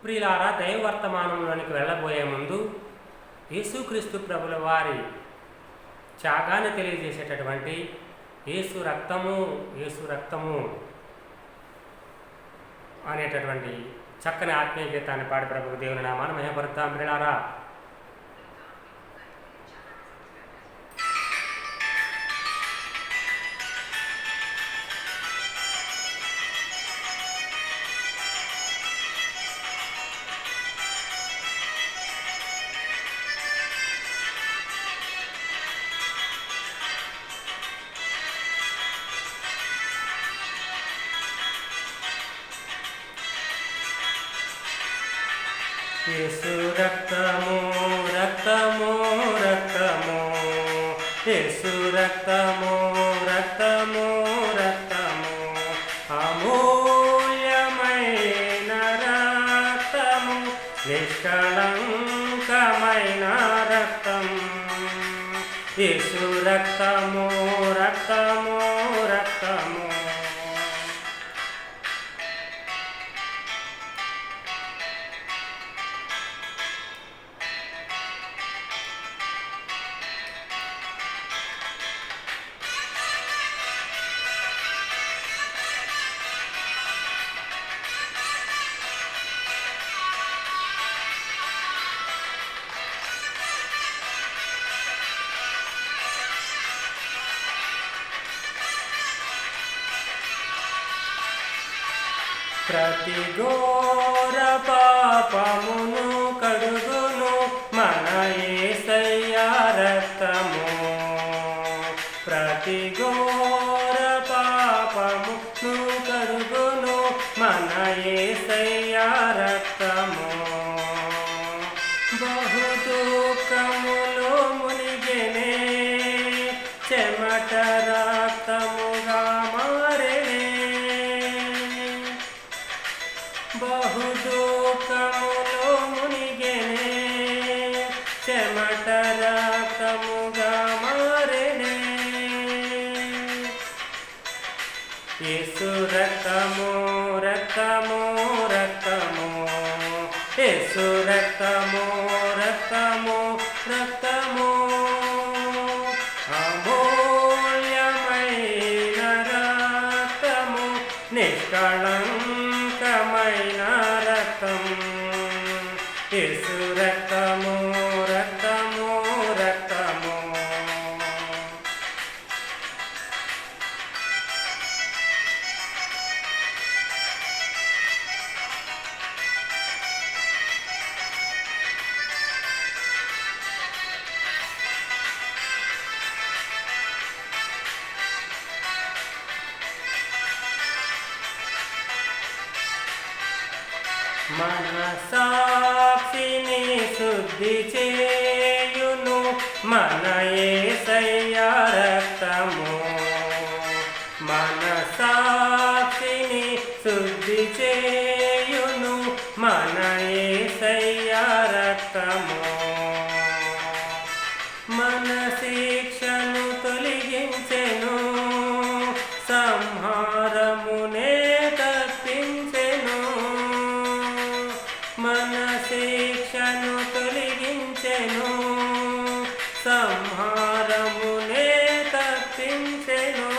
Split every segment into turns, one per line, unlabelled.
ప్రియులారా, దైవవర్తమానంలోనికి వెళ్ళబోయే ముందు యేసుక్రీస్తు ప్రభుల వారి త్యాగాన్ని తెలియజేసేటటువంటి యేసు రక్తము అనేటటువంటి చక్కని ఆత్మీయ గీతాన్ని పాడి ప్రభువు దేవుని నామాన్ని మహిమపరుద్దాం. ప్రియులారా, యేసు రక్తము రక్తము రక్తము, యేసు రక్తము రక్తము రక్తము, అమూల్యమైన రక్తము, నిష్కళంకమైన రక్తం. యేసు రక్తము రక్తము రక్తము. ప్రతి ఘోర పాపమును కడుగును మన యేసయ్య రక్తము. ప్రతి ఘోర పాపమును కడుగును మన యేసయ్య రక్తము. బహు దుఃఖములో మునిగెనే, చెమట రక్తముగా మారెనే. బహు దుఃఖములో మునిగెనే, చెమట రక్తముగా మారెనే. యేసు రక్తము రక్తము రక్తము, యేసు రక్తము రక్తము రక్తము, అమూల్యమైన రక్తము, నిష్కళంకమైన రక్తం. యేసు రక్తము రక్తము రక్తము. మన సాక్షిని శుద్ధి చేయును మన యేసయ్య రక్తము. మన సాక్షిని శుద్ధి చేయును మన యేసయ్య రక్తము. మన శిక్షను తొలగించెను, సంహారమునే తప్పించెను. మన శిక్షను తొలగించెను, సంహారమునే తప్పించెను.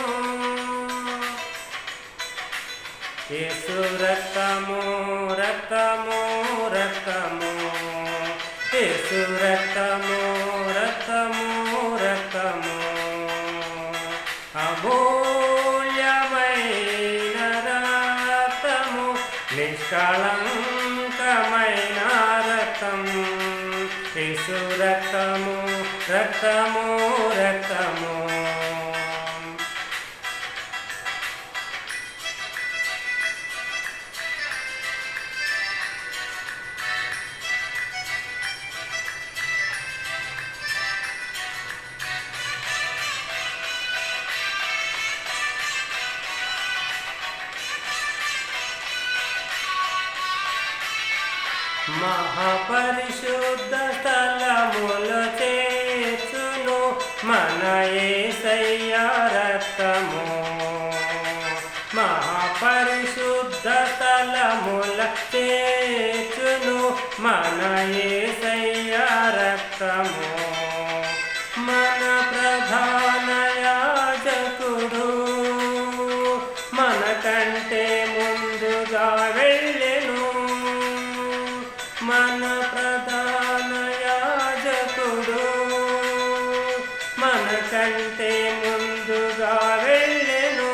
యేసు రక్తము రక్తము రక్తము, యేసు రక్తము రక్తము రక్తము, అమూల్యమైన రక్తము, నిష్కళంకమైన రక్తం. యేసు రక్తము రక్తము రక్తము. మహాపరిశుద్ధ స్థలములో చేర్చును మన యేసయ్య రక్తము. మహాపరిశుద్ధ స్థలముల చేర్చును మన యేసయ్య రక్తము, మన ప్రధాన యాజకుడు మన కంటే ముందుగా వెళ్ళెను. మన ప్రధాన యాజకుడు మన కంటే ముందుగా వెళ్ళెను.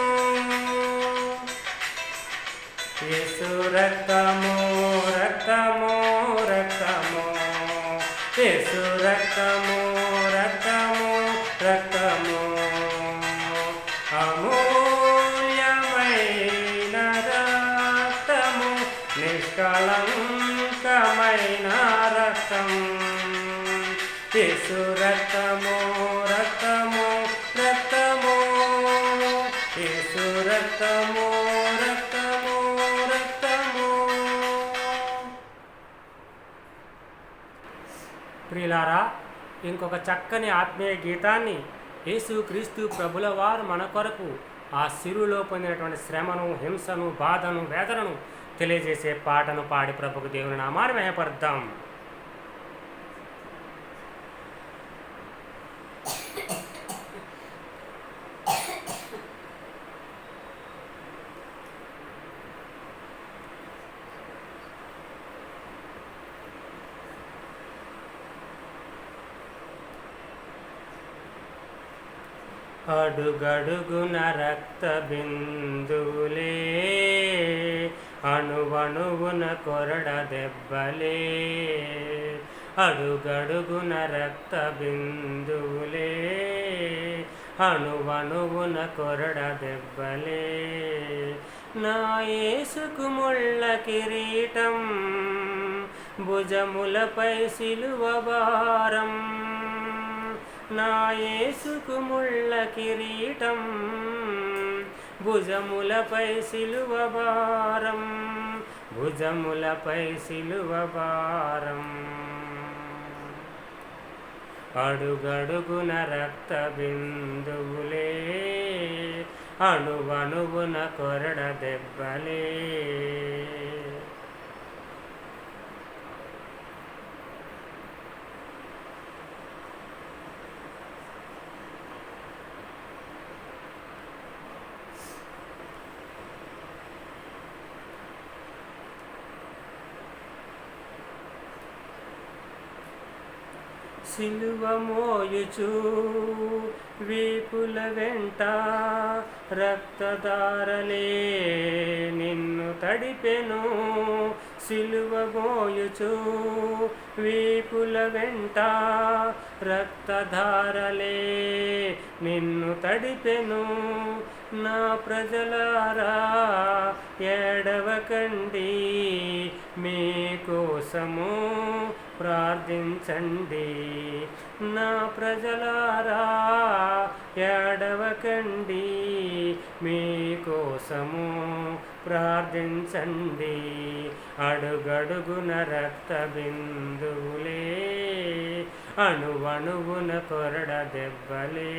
యేసు రక్తము రక్తము రక్తము, యేసు రక్తము రక్తము రక్తము, అమూల్యమైన రక్తము, నిష్కళంకమైన రక్తం. యేసు రక్తము రక్తము రక్తము, యేసు రక్తము రక్తము రక్తము. ప్రియులారా, ఇంకొక చక్కని ఆత్మీయ గీతాన్ని యేసుక్రీస్తు ప్రభుల వారు మన కొరకు ఆ శిలువలో పొందినటువంటి శ్రమను, హింసను, బాధను, వేదనను తెలియజేసే పాటను పాడి ప్రభుకు దేవుని నామాన్ని మహిమపరుద్దాం. అడుగడుగున రక్త బిందువులే, అణువణువున కొరడ దెబ్బలే. అడుగడుగున రక్త బిందువులే, అణువణువున కొరడ దెబ్బలే. నా యేసుకు ముళ్ళ కిరీటం, భుజములపై సిలువ భారం. నా యేసుకు ముళ్ళ కిరీటం, భుజములపై సిలువ భారం, భుజములపై సిలువ భారం. అడుగడుగున రక్త బిందువులే, అణువణువున కొరడ దెబ్బలే. సిలువ మోయుచు వీపుల వెంట రక్తధారలే నిన్ను తడిపెను. సిలువ మోయుచు వీపుల వెంట రక్తధారలే నిన్ను తడిపెను. నా ప్రజలారా ఏడవకండి, మీకోసము ప్రార్థించండి. నా ప్రజలారా ఏడవకండి, మీకోసము ప్రార్థించండి. అడుగడుగున రక్త బిందువులే, అణువణువున కొరడ దెబ్బలే.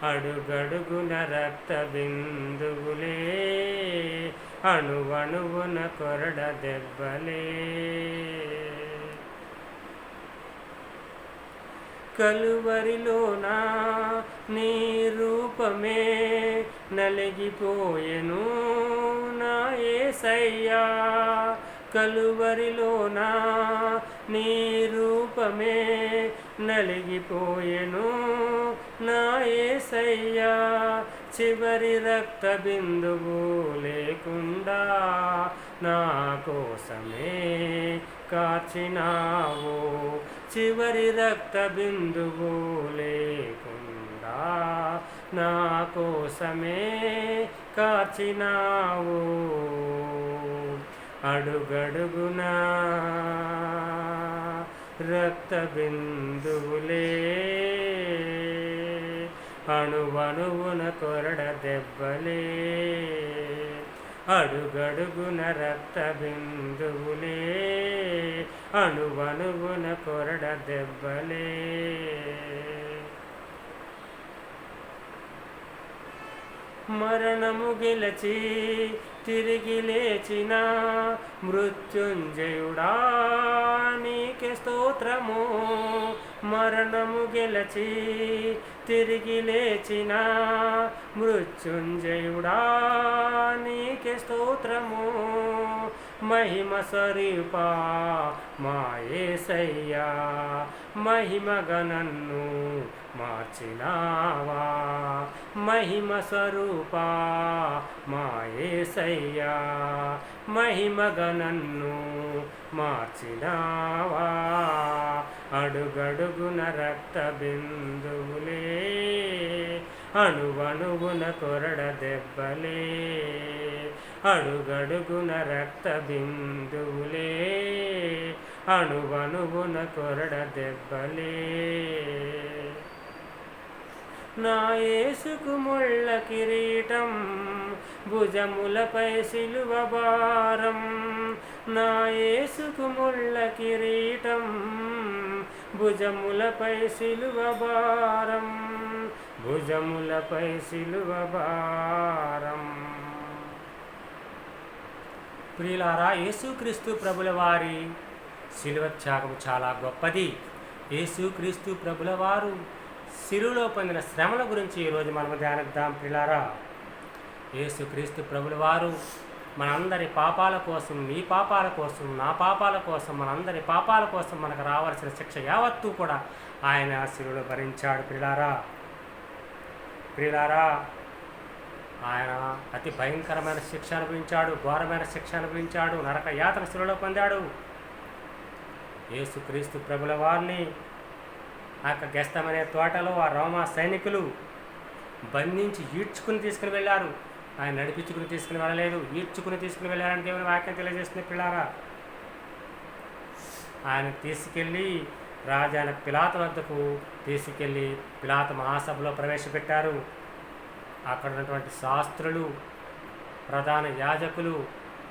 అడుగడుగున రక్త బిందువులే, అణువణువున కొరడ దెబ్బలే. కలువరిలోన నీ రూపమే నలిగిపోయెను నా యేసయ్యా. కలువరిలోన నీ రూపమే నలిగిపోయెను నా యేసయ్యా. చివరి రక్త బిందువు లేకుండా నా కోసమే కార్చినావు. చివరి రక్త బిందువు లేకుండా నా కోసమే కార్చినావు. అడుగడుగునా రక్త బిందువులే, అణువణువున కొరడ దెబ్బలే. అడుగడుగున రక్త బిందువులే, అణువణువున కొరడ దెబ్బలే. మరణము గెలచి తిరిగి లేచిన మృత్యుంజయుడా నీకే స్తోత్రము. మరణము గెలచి తిరిగి లేచిన మృత్యుంజయుడా నీకే స్తోత్రము. మహిమ స్వరూపా మా యేసయ్యా, మహిమగా నన్ను మార్చినావా. మహిమ స్వరూపా మా యేసయ్యా, మహిమగా నన్ను మార్చినావా. అడుగడుగున రక్త బిందువులే, అణువణువున కొరడ దెబ్బలే. అడుగడుగున రక్త బిందువులే, అణువణువున కొరడ దెబ్బలే. నా యేసుకు ముళ్ళ కిరీటం, భుజములపై సిలువ భారం. నా యేసుకు ముళ్ళ కిరీటం, భుజములపై సిలువ భారం. భుజములపై సిలువ భారం. ప్రియులారా, యేసుక్రీస్తు ప్రభుల వారి శిలువ త్యాగం చాలా గొప్పది. యేసుక్రీస్తు ప్రభుల వారు శిలువలో పొందిన శ్రమల గురించి ఈరోజు మనం ధ్యానిద్దాం. ప్రియులారా, యేసుక్రీస్తు ప్రభుల వారు మనందరి పాపాల కోసం, నీ పాపాల కోసం, నా పాపాల కోసం, మనందరి పాపాల కోసం మనకు రావాల్సిన శిక్ష యావత్తూ కూడా ఆయన శిలువలో భరించాడు. ప్రియులారా, ఆయన అతి భయంకరమైన శిక్ష అనుభవించాడు, ఘోరమైన శిక్ష అనుభవించాడు, నరక యాతన శిలువలో పొందాడు. యేసుక్రీస్తు ప్రభుల వారిని ఆ యొక్క గెస్తమనే తోటలో ఆ రోమా సైనికులు బంధించి ఈడ్చుకుని తీసుకుని వెళ్ళారు. ఆయన నడిపించుకుని తీసుకుని వెళ్ళలేదు, ఈడ్చుకుని తీసుకుని వెళ్ళారని దేవుని వాక్యం తెలియజేస్తుంది. పిల్లారా, ఆయన తీసుకెళ్ళి రాజైన పిలాతు వద్దకు తీసుకెళ్ళి పిలాతు మహాసభలో ప్రవేశపెట్టారు. అక్కడ ఉన్నటువంటి శాస్త్రులు, ప్రధాన యాజకులు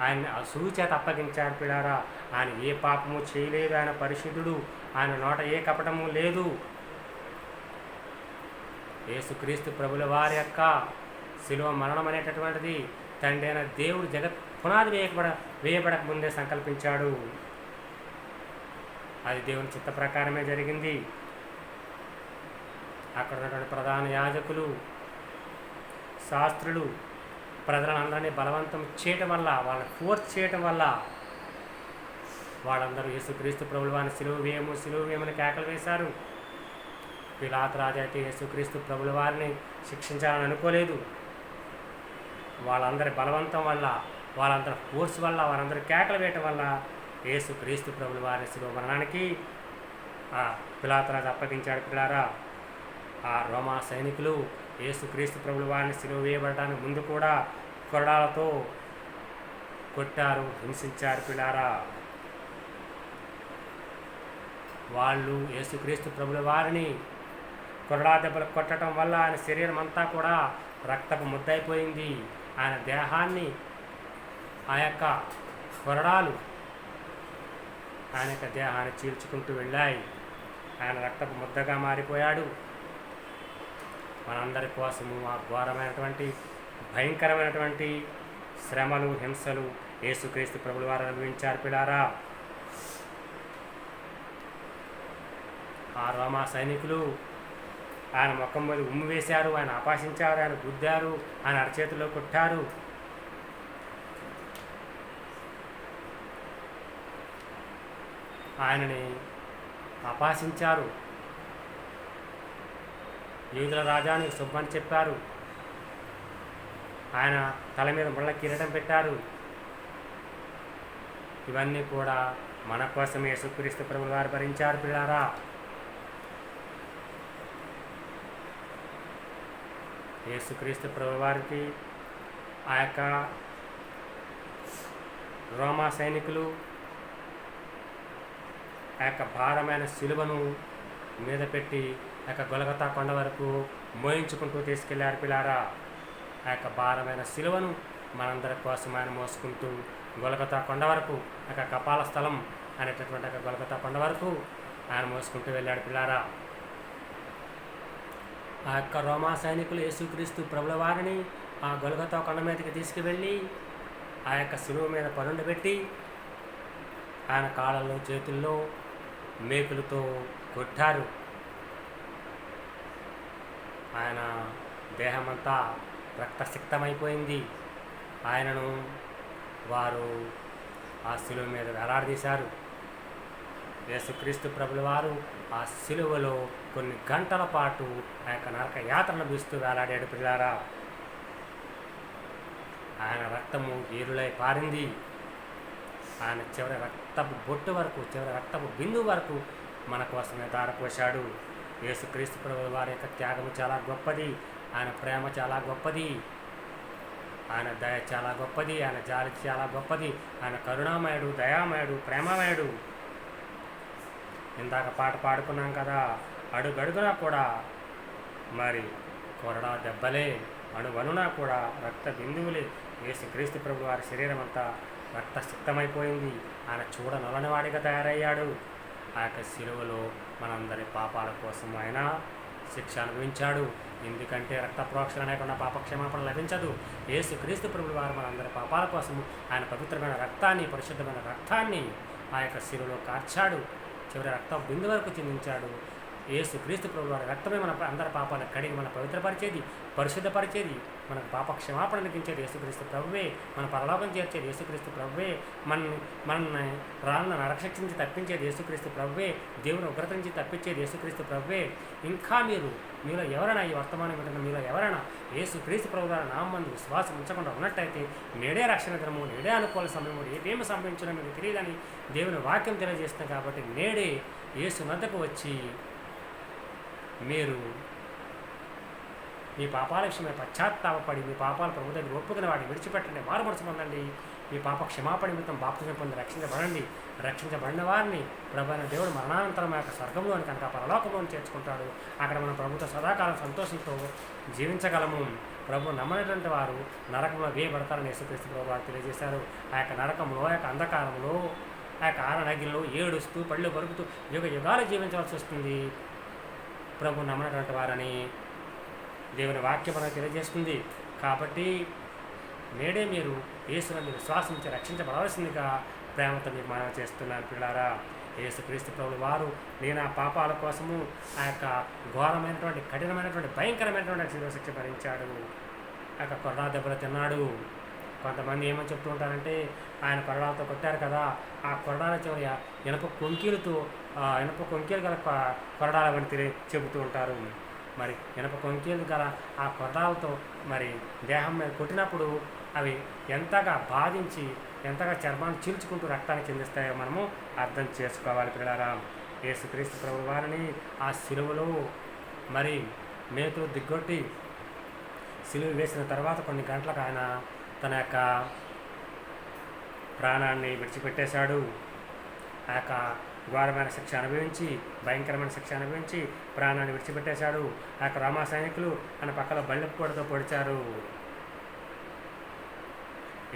ఆయన్ని అసూచేత అప్పగించారు. పిల్లారా, ఆయన ఏ పాపము చేయలేదు, ఆయన పరిశుద్ధుడు, ఆయన నోట ఏ కపటము లేదు. యేసుక్రీస్తు ప్రభుల వారి యొక్క శిలువ మరణం అనేటటువంటిది తండ్రి అయిన దేవుడు జగత్ పునాది వేయబడక ముందే సంకల్పించాడు. అది దేవుని చిత్త ప్రకారమే జరిగింది. అక్కడ ఉన్నటువంటి ప్రధాన యాజకులు, శాస్త్రులు ప్రజలందరినీ బలవంతం చేయటం వల్ల, వాళ్ళని ఫోర్స్ చేయటం వల్ల వాళ్ళందరూ యేసుక్రీస్తు ప్రభుల వారిని సిలువ వేయమని కేకలు వేశారు. పిలాతు రాజు అయితే యేసుక్రీస్తు ప్రభుల వారిని శిక్షించాలని అనుకోలేదు. వాళ్ళందరి బలవంతం వల్ల, వాళ్ళందరి ఫోర్స్ వల్ల, వాళ్ళందరూ కేకలు వేయటం వల్ల యేసుక్రీస్తు ప్రభుల వారిని శిలువ మరణానికి ఆ పిలాతు రాజు అప్పగించాడు. పిల్లారా, ఆ రోమా సైనికులు యేసుక్రీస్తు ప్రభుల వారిని శిలువ వేయబడడానికి ముందు కూడా కొరడాలతో కొట్టారు, హింసించారు. పిల్లారా, వాళ్ళు యేసుక్రీస్తు ప్రభుల వారిని కొరడా దెబ్బలు కొట్టడం వల్ల ఆయన శరీరం అంతా కూడా రక్తపు ముద్దయిపోయింది. ఆయన దేహాన్ని ఆ యొక్క కొరడాలు ఆయన యొక్క దేహాన్ని చీల్చుకుంటూ వెళ్ళాయి. ఆయన రక్తపు ముద్దగా మారిపోయాడు. మనందరి కోసము ఆ ఘోరమైనటువంటి భయంకరమైనటువంటి శ్రమలు, హింసలు యేసుక్రీస్తు ప్రభుల వారు అనుభవించారు. పిల్లారా, ఆ రోమా సైనికులు ఆయన ముఖం మీద ఉమ్ము వేశారు, ఆయన అపాసించారు, ఆయన గుద్దారు, ఆయన అరచేతిలో కొట్టారు. ఆయనని అపాసించారు. యూదుల రాజాని శుభ్రని చెప్పారు. ఆయన తల మీద ముళ్ళ కిరీటం పెట్టారు. ఇవన్నీ కూడా మన కోసమే యేసుక్రీస్తు ప్రభుల వారు భరించారు. పిల్లారా, యేసుక్రీస్తు ప్రభుల వారికి ఆ యొక్క రోమా సైనికులు ఆ యొక్క భారమైన శిలువను మీద పెట్టి ఆ యొక్క గొలగతా కొండ వరకు మోయించుకుంటూ తీసుకెళ్లారు. పిల్లారా, ఆ యొక్క భారమైన శిలువను మనందరి కోసం ఆయన మోసుకుంటూ గొలగతా కొండ వరకు, ఆ యొక్క కపాల స్థలం అనేటటువంటి ఆ గొలగతా కొండ వరకు ఆయన మోసుకుంటూ వెళ్ళాడు. పిల్లారా, ఆ యొక్క రోమా సైనికులు యేసుక్రీస్తు ప్రభుల వారిని ఆ గొలగతా కొండ మీదకి తీసుకువెళ్ళి ఆ యొక్క శిలువ మీద పరుండబెట్టి ఆయన కాళ్ళల్లో చేతుల్లో మేకులతో కొట్టారు. ఆయన దేహమంతా రక్తసిక్తమైపోయింది. ఆయనను వారు ఆ శిలువ మీద వేలాడదీశారు. యేసుక్రీస్తు ప్రభుల వారు ఆ శిలువలో కొన్ని గంటల పాటు ఆ యొక్క నరక యాత్రను బీస్తూ వేలాడాడు. పిల్లారా, ఆయన రక్తము ఏరులై పారింది. ఆయన చివరి రక్తపు బొట్టు వరకు, చివరి రక్తపు బిందువు వరకు మన కోసమే ధారపోశాడు. యేసుక్రీస్తు ప్రభుల వారి యొక్క త్యాగము చాలా గొప్పది. ఆయన ప్రేమ చాలా గొప్పది. ఆయన దయ చాలా గొప్పది. ఆయన జాలి చాలా గొప్పది. ఆయన కరుణామయుడు, దయామయుడు, ప్రేమమయుడు. ఇందాక పాట పాడుకున్నాం కదా, అడుగడుగునా కూడా మరి కొరడా దెబ్బలే, అణువణునా కూడా రక్త బిందువులే. యేసుక్రీస్తు ప్రభు వారి శరీరం అంతా రక్తసిక్తమైపోయింది. ఆయన చూడనొలనివాడిగా తయారయ్యాడు. ఆ యొక్క శిలువలో మనందరి పాపాల కోసం ఆయన శిక్ష అనుభవించాడు. ఎందుకంటే రక్త ప్రోక్షణ లేకుండా పాపక్షమాపణ లభించదు. యేసుక్రీస్తు ప్రభువు వారు మనందరి పాపాల కోసం ఆయన పవిత్రమైన రక్తాన్ని, పరిశుద్ధమైన రక్తాన్ని ఆ యొక్క శిలువలో కార్చాడు. చివరి రక్తం బిందు వరకు చిందించాడు. యేసుక్రీస్తు ప్రభువు వారి రక్తమే మన అందరి పాపాలను కడిగి మన పవిత్రపరిచేది, పరిశుద్ధపరిచేది, మనకు పాప క్షమాపణ లభించేది యేసుక్రీస్తు ప్రభువే. మన పరలోకం చేర్చేది యేసుక్రీస్తు ప్రభువే. మనల్ని రాళ్ళను రక్షించి తప్పించేది యేసుక్రీస్తు ప్రభువే. దేవుని ఉగ్రత నుంచి తప్పించేది యేసుక్రీస్తు ప్రభువే. ఇంకా మీలో ఎవరైనా, ఈ వర్తమానం వింటున్న మీలో ఎవరైనా యేసుక్రీస్తు ప్రభు వారి నామందు విశ్వాసం ఉంచకుండా ఉన్నట్టయితే నేడే రక్షణ దినము, నేడే అనుకూల సమయము, ఏమేమి సంభవించినా మీకు తెలియదని దేవుని వాక్యం తెలియజేస్తుంది. కాబట్టి నేడే యేసు వద్దకు వచ్చి మీరు మీ పాపాల విషయమై పశ్చాత్తాపడి మీ పాపాలు ప్రభు దగ్గర ఒప్పుకుని వాటిని విడిచిపెట్టండి, మారు మనసు పొందండి. మీ పాప క్షమాపణ నిమిత్తం బాప్తిజం పొంది రక్షించబడండి. రక్షించబడిన వారిని ప్రభు అయిన దేవుడు మరణానంతరం ఆ యొక్క స్వర్గంలోని కనుక పరలోకంలోని చేర్చుకుంటాడు. అక్కడ మన ప్రభుత్వ సదాకాలం సంతోషంతో జీవించగలము. ప్రభు నమ్మనటువంటి వారు నరకంలో వేయబడతారని యేసుక్రీస్తు ప్రభు వారు తెలియజేశారు. ఆ యొక్క నరకంలో, ఆ యొక్క అంధకారంలో, ఆ యొక్క ఆరనగిల్లో ఏడుస్తూ పళ్ళు కొరుకుతూ యుగాలు జీవించవలసి వస్తుంది ప్రభు నమ్మనటువంటి వారని దేవుని వాక్యం మనకు తెలియజేస్తుంది. కాబట్టి నేడే మీరు యేసుని విశ్వాసించి రక్షించబడవలసిందిగా ప్రేమతో మీకు మనవి చేస్తున్నాను. పిల్లారా, యేసుక్రీస్తు ప్రభువు వారు నేను ఆ పాపాల కోసము ఆ యొక్క ఘోరమైనటువంటి, కఠినమైనటువంటి, భయంకరమైనటువంటి శిక్ష భరించాడు. ఆ యొక్క కొరడా దెబ్బలు తిన్నాడు. కొంతమంది ఏమని చెప్తూ ఉంటారంటే, ఆయన కొరడాలతో కొట్టారు కదా, ఆ కొరడాల చివరి ఇనప కొంకీలు గల కొరడాలని చెబుతూ ఉంటారు. మరి ఇనప కొంకీలు గల ఆ కొరడాలతో మరి దేహం మీద కొట్టినప్పుడు అవి ఎంతగా బాధించి, ఎంతగా చర్మాన్ని చీల్చుకుంటూ రక్తాన్ని చెందిస్తాయో మనము అర్థం చేసుకోవాలి. పిల్లలారా, యేసుక్రీస్తు ప్రభువు వారిని ఆ శిలువలో మరి మేకులు దిగ్గొట్టి శిలువ వేసిన తర్వాత కొన్ని గంటలకు ఆయన తన యొక్క ప్రాణాన్ని విడిచిపెట్టేశాడు. ఆ యొక్క ఘోరమైన శిక్ష అనుభవించి, భయంకరమైన శిక్ష అనుభవించి ప్రాణాన్ని విడిచిపెట్టేశాడు. ఆ యొక్క రోమా సైనికులు ఆయన పక్కన బళ్ళెప్పుడుతో పొడిచారు.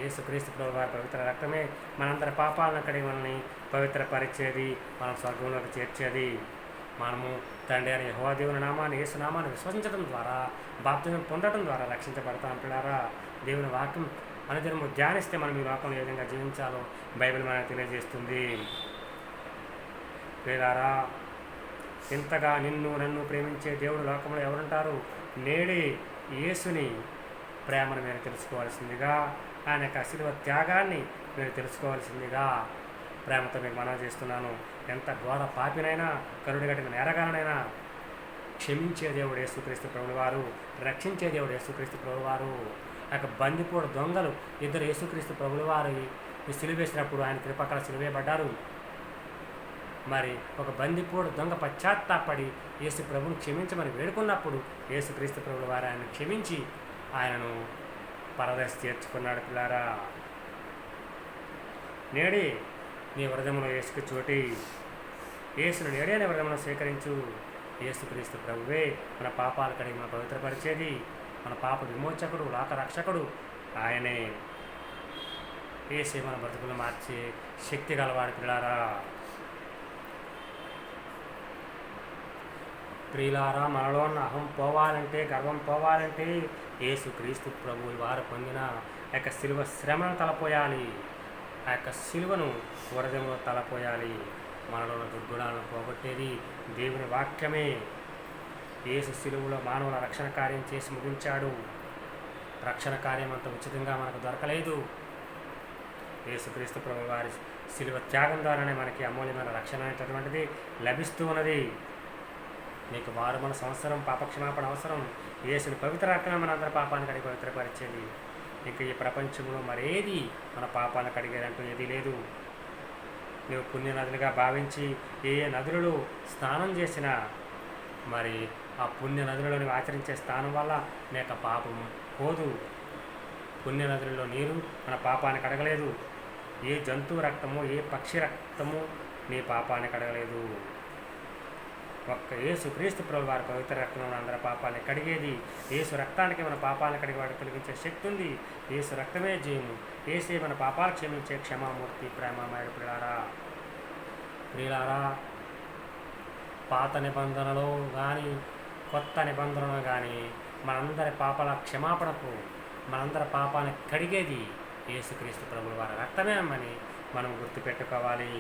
యేసుక్రీస్తు ప్రభు వారి పవిత్ర రక్తమే మనందరి పాపాలను కడిగి మనల్ని పవిత్రపరిచేది, మనం స్వర్గంలోకి చేర్చేది. మనము తండ్రి అయిన యెహోవా దేవుని నామాన్ని, యేసు నామాన్ని విశ్వసించడం ద్వారా, బాప్తిజం పొందడం ద్వారా రక్షించబడతాం. పిల్లారా, దేవుని వాక్యం అనుదినము ధ్యానిస్తే మనం ఈ లోకంలో ఏ విధంగా జీవించాలో బైబిల్ మనకు తెలియజేస్తుంది. పిల్లారా, ఇంతగా నన్ను ప్రేమించే దేవుడు లోకంలో ఎవరుంటారు? నేడే యేసుని ప్రేమను మీరు తెలుసుకోవాల్సిందిగా, ఆయన యొక్క శిలువ త్యాగాన్ని మీరు తెలుసుకోవాల్సిందిగా ప్రేమతో మీకు మనవి చేస్తున్నాను. ఎంత ఘోర పాపినైనా, కరుణగట్టిన నేరగానైనా క్షమించే దేవుడు యేసుక్రీస్తు ప్రభువు వారు, రక్షించే దేవుడు యేసుక్రీస్తు ప్రభువు వారు. ఆ యొక్క బందిపోడు దొంగలు ఇద్దరు యేసుక్రీస్తు ప్రభువు వారు సిలువేసినప్పుడు ఆయన కృపకల సిలువేయబడ్డారు. మరి ఒక బందిపోడు దొంగ పశ్చాత్తాపడి యేసు ప్రభువును క్షమించమని వేడుకున్నప్పుడు యేసుక్రీస్తు ప్రభువు వారు ఆయన క్షమించి ఆయనను పరదేశ చేర్చుకున్నాడు. పిల్లారా, నేడే నీ హృదయంలో యేసుకు చోటి, యేసును నేడే నీ హృదయంలో స్వీకరించు. యేసుక్రీస్తు ప్రభువే మన పాపాలు కడిగి మన పవిత్రపరిచేది, మన పాప విమోచకుడు, లోక రక్షకుడు ఆయనే. యేసే మన బ్రతుకులు మార్చే శక్తి గలవాడు. పిల్లారా, ప్రియులారా, మనలో ఉన్న అహం పోవాలంటే, గర్వం పోవాలంటే యేసుక్రీస్తు ప్రభువు వారు పొందిన ఆ యొక్క శిలువ శ్రమను తలపోయాలి. ఆ యొక్క శిలువను హృదయంలో తలపోయాలి. మనలో ఉన్న దుర్గుణాలను పోగొట్టేది దేవుని వాక్యమే. యేసు శిలువలో మానవుల రక్షణ కార్యం చేసి ముగించాడు. రక్షణ కార్యం అంత ఉచితంగా మనకు దొరకలేదు. యేసుక్రీస్తు ప్రభు వారి శిలువ త్యాగం ద్వారానే మనకి అమూల్యమైన రక్షణ అనేటటువంటిది లభిస్తూ ఉన్నది. నీకు మన సంవత్సరం పాపక్షమాపణ అవసరం. యేసుని పవిత్ర రక్తమే మన అందరి పాపాన్ని కడిగి పవిత్రపరిచేది. ఇంకా ఈ ప్రపంచంలో మరేది మన పాపాలను కడిగేదంటూ ఏదీ లేదు. నువ్వు పుణ్య నదులుగా భావించి ఏ నదులలో స్నానం చేసినా మరి ఆ పుణ్య నదులలో నువ్వు ఆచరించే స్నానం వల్ల నీకు పాపం పోదు. పుణ్య నదులలో నీరు మన పాపాన్ని కడగలేదు. ఏ జంతువు రక్తము ఏ పక్షి రక్తము నీ పాపాన్ని కడగలేదు. ఒక్క యేసు క్రీస్తు ప్రభు వారి పవిత్ర రక్తం అందరి పాపాలని కడిగేది. యేసు రక్తానికి మన పాపాలను కడిగి వాడికి తొలగించే శక్తి ఉంది. యేసు రక్తమే జయము. యేసే మన పాపాలు క్షమించే క్షమామూర్తి. ప్రేమమయుడు ప్రియులారా, పాత నిబంధనలో కానీ కొత్త నిబంధనలో కానీ మనందరి పాపాల క్షమాపణకు మనందరి పాపాన్ని కడిగేది యేసుక్రీస్తు ప్రభువు వారి రక్తమే అని మనం గుర్తుపెట్టుకోవాలి.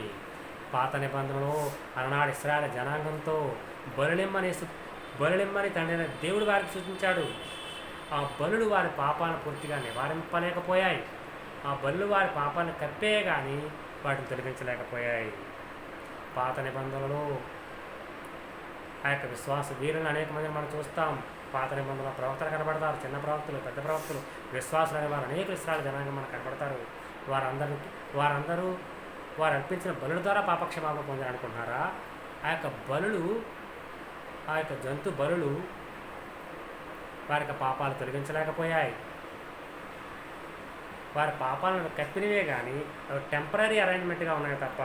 పాత నిబంధనలో అలనాడు ఇశ్రాయేలు జనాంగంతో బలులిమ్మని తండ్రి దేవుడు వారికి సూచించాడు. ఆ బలులు వారి పాపాలను పూర్తిగా నివారింపలేకపోయాయి. ఆ బలులు వారి పాపాలను కప్పే కానీ వాటిని తొలగించలేకపోయాయి. పాత నిబంధనలో ఆ యొక్క విశ్వాస వీరులను అనేక మందిని మనం చూస్తాం. పాత నిబంధనలో ప్రవక్తలు కనబడతారు. చిన్న ప్రవక్తలు, పెద్ద ప్రవక్తలు, విశ్వాసులు అనే వారు అనేక ఇశ్రాయేలు జనాంగం మనకు కనబడతారు. వారందరూ వారు అర్పించిన బలుల ద్వారా పాపక్షమాపణ పొందారు అనుకుంటున్నారా? ఆ యొక్క బలులు, ఆ యొక్క జంతు బలులు వారి యొక్క పాపాలు తొలగించలేకపోయాయి. వారి పాపాలను కప్పినవే కానీ అవి టెంపరీ అరేంజ్మెంట్గా ఉన్నాయి తప్ప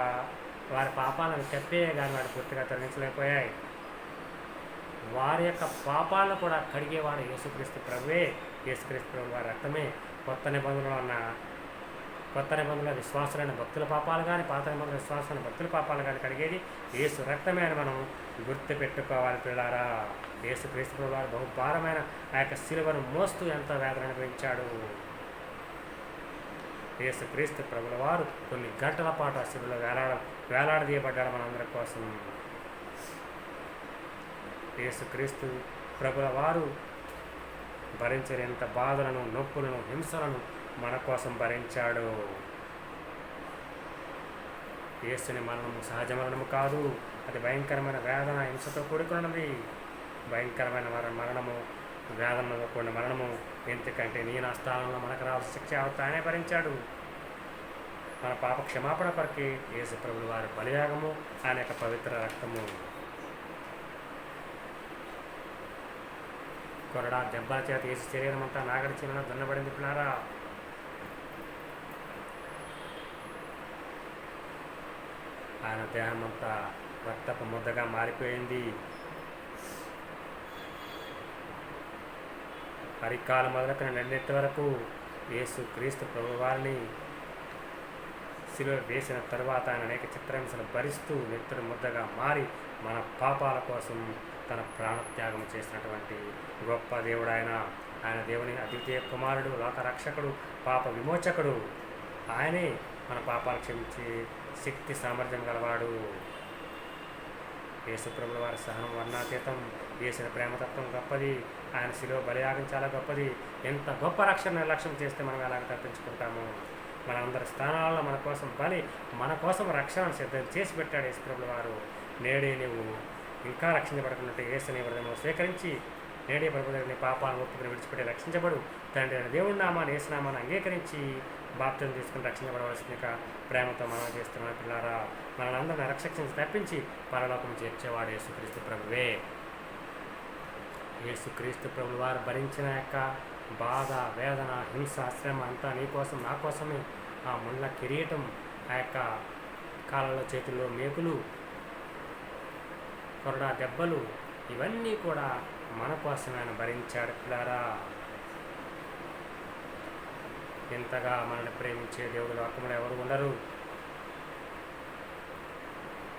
వారి పాపాలను కప్పేవే కానీ వారు పూర్తిగా తొలగించలేకపోయాయి. వారి యొక్క పాపాలను కూడా కడిగేవాడు యేసుక్రీస్తు ప్రభువే. యేసుక్రీస్తు ప్రభు వారి రక్తమే. కొత్త నిబంధనలో విశ్వాసులైన భక్తుల పాపాలు కానీ పాత నిబంధనల విశ్వాసమైన భక్తుల పాపాలు కానీ కడిగేది యేసు రక్తమే అని మనం గుర్తు పెట్టుకోవాలి. పిల్లారా, యేసుక్రీస్తు ప్రభు వారు బహుభారమైన ఆ యొక్క శిలువను మోస్తూ ఎంతో వేదన అనుభవించాడు. యేసుక్రీస్తు ప్రభుల వారు కొన్ని గంటల పాటు ఆ శిలువలో వేలాడదీయబడ్డాడు మనందరి కోసం. యేసుక్రీస్తు ప్రభుల వారు భరించలేనంత బాధలను, నొప్పులను, హింసలను మన కోసం భరించాడు. యేసుని మరణము సహజ మరణము కాదు, అది భయంకరమైన వేదన, హింసతో కూడుకున్నది. భయంకరమైన మరణము, వేదనతో కూడిన మరణము. ఎందుకంటే నీ నా స్థానంలో మనకు రావాల్సిన శిక్ష తానే భరించాడు. మన పాప క్షమాపణ కొరకే యేసు ప్రభువు వారి బలియాగము, ఆయన యొక్క పవిత్ర రక్తము. కొరడా దెబ్బల చేత యేసు శరీరం అంతా నాగడి చీమన దున్నబడింది. పిల్లారా, ఆయన దేహం అంతా రక్తపు ముద్దగా మారిపోయింది. అరికాల మొదలుకొని నెల్లెత్తి వరకు యేసు క్రీస్తు ప్రభు వారిని శిలువ వేసిన తరువాత ఆయన అనేక చిత్రహింసలు భరిస్తూ నెత్తురు ముద్దగా మారి మన పాపాల కోసం తన ప్రాణత్యాగం చేసినటువంటి గొప్ప దేవుడు ఆయన దేవుని అద్వితీయ కుమారుడు, లోకరక్షకుడు, పాప విమోచకుడు. ఆయనే మన పాపాలు క్షమించి శక్తి సామర్థ్యం గలవాడు. యేసు ప్రభుల వారి సహనం వర్ణాతీతం. యేసుని ప్రేమతత్వం గొప్పది. ఆయన శిలువ బలియాగం చాలా గొప్పది. ఎంత గొప్ప రక్షణ నిర్లక్ష్యం చేస్తే మనం ఎలాగ తప్పించుకుంటాము? మన అందరి స్థానాల్లో మన కోసం రక్షణను సిద్ధం చేసి పెట్టాడు యేసు ప్రభుల వారు. నేడే నువ్వు ఇంకా రక్షించబడుతున్నట్టు యేసుని హృదయంలో స్వీకరించి నేడే ప్రభు దగ్గర నీ పాపాలను ఒప్పుకుని విడిచిపెట్టి రక్షించబడు. తండ్రి అయిన దేవుడి నామాన్ని, యేసు నామాన్ని అంగీకరించి బాప్తిజం తీసుకుని రక్షించబడవలసిందిగా ప్రేమతో మనం చేస్తున్నాం. పిల్లారా, మనల్ని రక్షించి తప్పించి పరలోకం చేర్చేవాడు యేసుక్రీస్తు ప్రభువే. యేసుక్రీస్తు ప్రభువు వారు భరించిన యొక్క బాధ, వేదన, హింస, శ్రమ అంతా నీ కోసం, నా కోసమే. ఆ ముళ్ళ కిరీటం, ఆ యొక్క కాళ్ళలో చేతుల్లో మేకులు, కొరడా దెబ్బలు, ఇవన్నీ కూడా మన కోసమే ఆయన భరించాడు. పిల్లారా, ఎంతగా మనల్ని ప్రేమించే దేవుడు లోకంలో ఎవరు ఉండరు.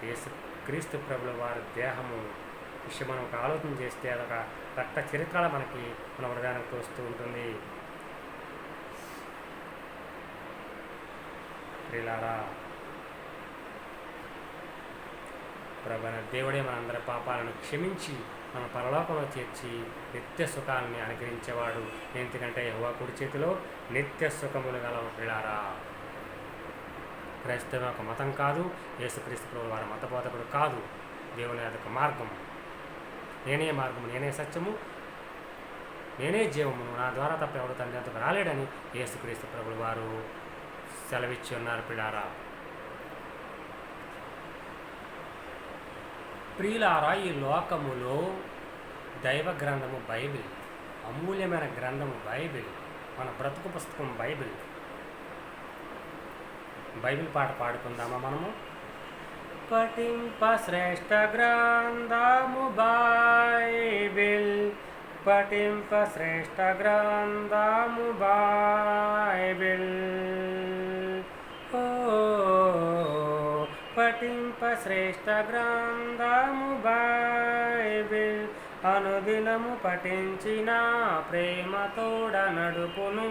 యేసు క్రీస్తు ప్రభుల వారి దేహము విషయం మనం ఒక ఆలోచన చేస్తే అదొక రక్త చరిత్ర మనకి మన హృదయానికి తోస్తూ ఉంటుంది. ప్రియులారా. ప్రభువైన దేవుడే మనందరి పాపాలను క్షమించి మన పరలోకంలో చేర్చి నిత్య సుఖాన్ని అనుగ్రహించేవాడు. ఎందుకంటే యెహోవా కుడి చేతిలో నిత్య సుఖములు గలవు ప్రియులారా. క్రైస్తవం ఒక మతం కాదు, యేసుక్రీస్తు ప్రభువు వారి మతబోధకుడు కాదు. దేవుని యొక్క మార్గం, నేనే మార్గము, నేనే సత్యము, నేనే జీవము, నా ద్వారా తప్ప ఎవడు తండ్రి అంతకు రాలేడని యేసుక్రీస్తు ప్రభువు వారు సెలవిచ్చి ఉన్నారు ప్రియులారా. ప్రియులారా, ఈ లోకములో దైవ గ్రంథము బైబిల్, అమూల్యమైన గ్రంథము బైబిల్, మన బ్రతుకు పుస్తకం బైబిల్. బైబిల్ పాట పాడుకుందామా మనము? పఠింప శ్రేష్ఠ గ్రంథము బైబిల్, పఠింప శ్రేష్ఠ గ్రంథము బైబిల్, ఓ పఠింప శ్రేష్ఠ గ్రంథము బైబిల్, అనుదినము పఠించిన ప్రేమతోడ నడుపును,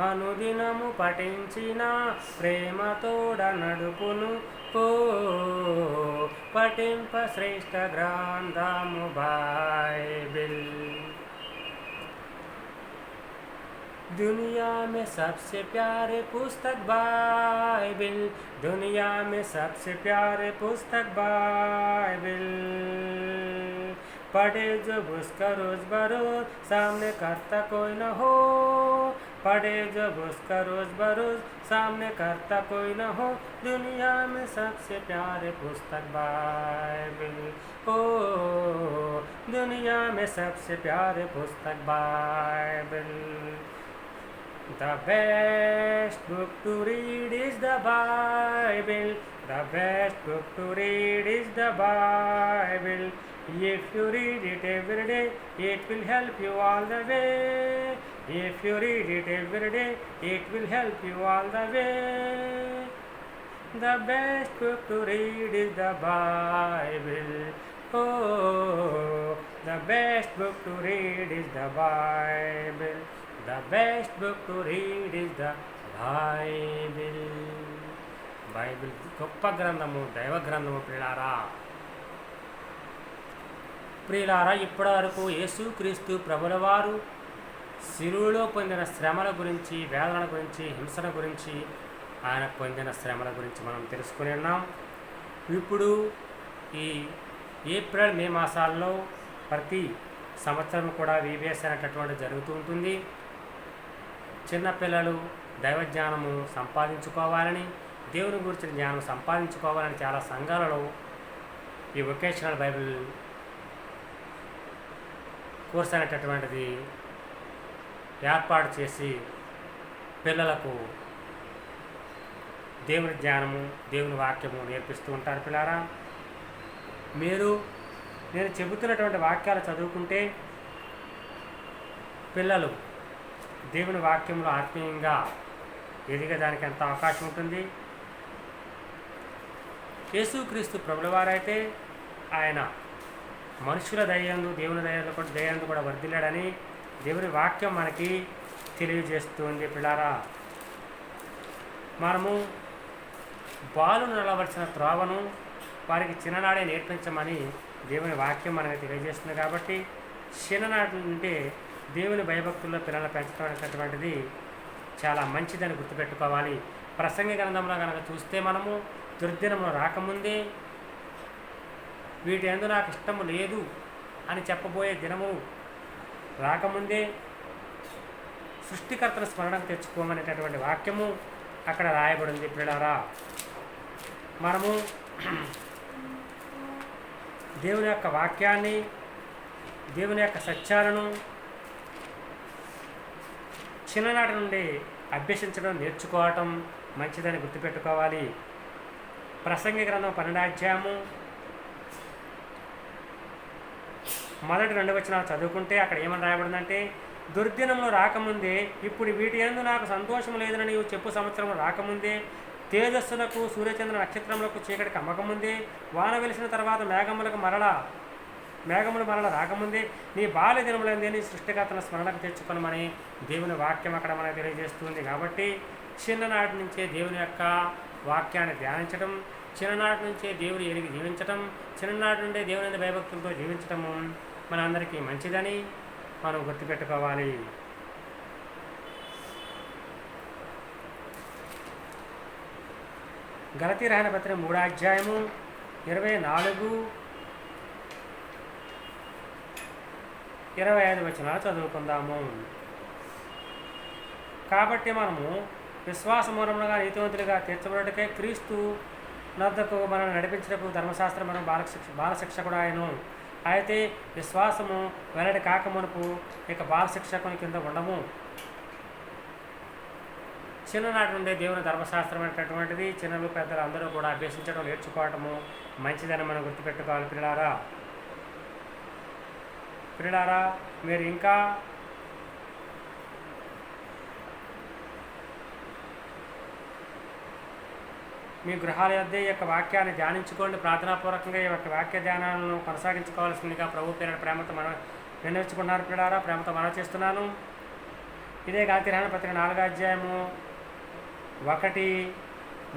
అనుదినము పఠించిన ప్రేమతోడ నడుపును, ఓ పఠింప శ్రేష్ఠ గ్రంథము బైబిల్. दुनिया में सबसे प्यारे पुस्तक बाइबिल, दुनिया में सबसे प्यारे पुस्तक बाइबिल, पढ़े जो उसका रोज बरोज सामने करता कोई न हो, पढ़े जो उसका रोज बरोज सामने करता कोई न हो, दुनिया में सबसे प्यारे पुस्तक बाइबिल, ओ दुनिया में सबसे प्यारे पुस्तक Bible. The best book to read is the Bible. The best book to read is the Bible. If you read it every day, it will help you all the way. If you read it every day, it will help you all the way. The best book to read is the Bible. Oh, the best book to read is the Bible. The best book to read is the Bible. Bible గొప్ప గ్రంథము, దైవ గ్రంథము ప్రియులారా. ప్రియులారా, ఇప్పటి వరకు యేసుక్రీస్తు ప్రభుల వారు శిలువలో పొందిన శ్రమల గురించి, వేదన గురించి, హింసల గురించి, ఆయన పొందిన శ్రమల గురించి మనం తెలుసుకుని ఉన్నాం. ఇప్పుడు ఈ ఏప్రిల్ మే మాసాల్లో ప్రతి సంవత్సరం కూడా VBS అనేటటువంటి జరుగుతూ ఉంటుంది. చిన్నపిల్లలు దైవజ్ఞానము సంపాదించుకోవాలని, దేవుని గురించిన జ్ఞానం సంపాదించుకోవాలని చాలా సంఘాలలో ఈ వొకేషనల్ బైబిల్ కోర్స్ అనేటటువంటిది ఏర్పాటు చేసి పిల్లలకు దేవుని జ్ఞానము, దేవుని వాక్యము నేర్పిస్తూ ఉంటారు. పిల్లారా, నేను చెబుతున్నటువంటి వాక్యాలు చదువుకుంటే పిల్లలు దేవుని వాక్యంలో ఆత్మీయంగా ఎదిగేదానికి ఎంత అవకాశం ఉంటుంది. యేసుక్రీస్తు ప్రభుల వారైతే ఆయన మనుషుల దయందు, దేవుని దయందు కూడా వర్ధిల్లాడని దేవుని వాక్యం మనకి తెలియజేస్తుంది. పిల్లారా, మనము బాలును నడవలసిన త్రోవను వారికి చిన్ననాడే నేర్పించమని దేవుని వాక్యం మనకి తెలియజేస్తుంది. కాబట్టి చిన్ననాటి నుండి దేవుని భయభక్తుల్లో పిల్లలు పెంచడం అనేటటువంటిది చాలా మంచిదని గుర్తుపెట్టుకోవాలి. ప్రసంగి గ్రంథంలో కనుక చూస్తే మనము దుర్దినములు రాకముందే వీటి యందు నాకు ఇష్టము లేదు అని చెప్పబోయే దినము రాకముందే సృష్టికర్తను స్మరణకు తెచ్చుకోమనేటటువంటి వాక్యము అక్కడ రాయబడింది. పిల్లారా, మనము దేవుని యొక్క వాక్యాన్ని, దేవుని యొక్క సత్యాలను చిన్ననాటి నుండి అభ్యసించడం, నేర్చుకోవటం మంచిదని గుర్తుపెట్టుకోవాలి. ప్రసంగి గ్రంథం 12వ అధ్యాయము మొదటి 2 వచనాలు చదువుకుంటే అక్కడ ఏమని రాయబడిందంటే, దుర్దినములు రాకముందే, ఇప్పుడు వీటి యందు నాకు సంతోషం లేదని నీవు చెప్పు సంవత్సరము రాకముందే, తేజస్సులకు సూర్యచంద్ర నక్షత్రములకు చీకటికి అమ్మకముందే, వాన వెలిసిన తర్వాత మేఘములు మరల రాకముందే నీ బాల్య దినములందే నీ సృష్టికర్తను స్మరణకు తెచ్చుకొనమని దేవుని వాక్యం అక్కడ మనకు తెలియజేస్తుంది. కాబట్టి చిన్ననాటి నుంచే దేవుని యొక్క వాక్యాన్ని ధ్యానించడం, చిన్ననాటి నుంచే దేవుని ఎరిగి జీవించటం, చిన్ననాటి నుండే దేవుని భయభక్తులతో జీవించటము మనందరికీ మంచిదని మనం గుర్తుపెట్టుకోవాలి. గలతీ రాసిన పత్రిక 3వ అధ్యాయము 24, 25 వచనాలు చదువుకుందాము. కాబట్టి మనము విశ్వాస మూలముగా నీతివంతులుగా తీర్చబడుటకై క్రీస్తు నద్దకు మనల్ని నడిపించటకు ధర్మశాస్త్రం మనం బాలశిక్షకుడు ఆయను. అయితే విశ్వాసము వెల్లడి కాకమునుపు ఇక బాలశిక్షకుని కింద ఉండము. చిన్ననాటి నుండే దేవుని ధర్మశాస్త్రం అనేటటువంటిది చిన్నలు పెద్దలు అందరూ కూడా అభ్యసించడం నేర్చుకోవటము మంచిదని మనం గుర్తుపెట్టుకోవాలి. పిల్లారా మీరు ఇంకా మీ గృహాల యొద్ద ఈ యొక్క వాక్యాన్ని ధ్యానించుకోండి. ప్రార్థనాపూర్వకంగా ఈ యొక్క వాక్య ధ్యానాలను కొనసాగించుకోవాల్సిందిగా ప్రభు పేరు ప్రేమతో మనం విన్నవించుకున్నారు. పిల్లారా ప్రేమతో మనం చేస్తున్నాను. ఇదే గలతీ రాసిన పత్రిక 4వ అధ్యాయము 1,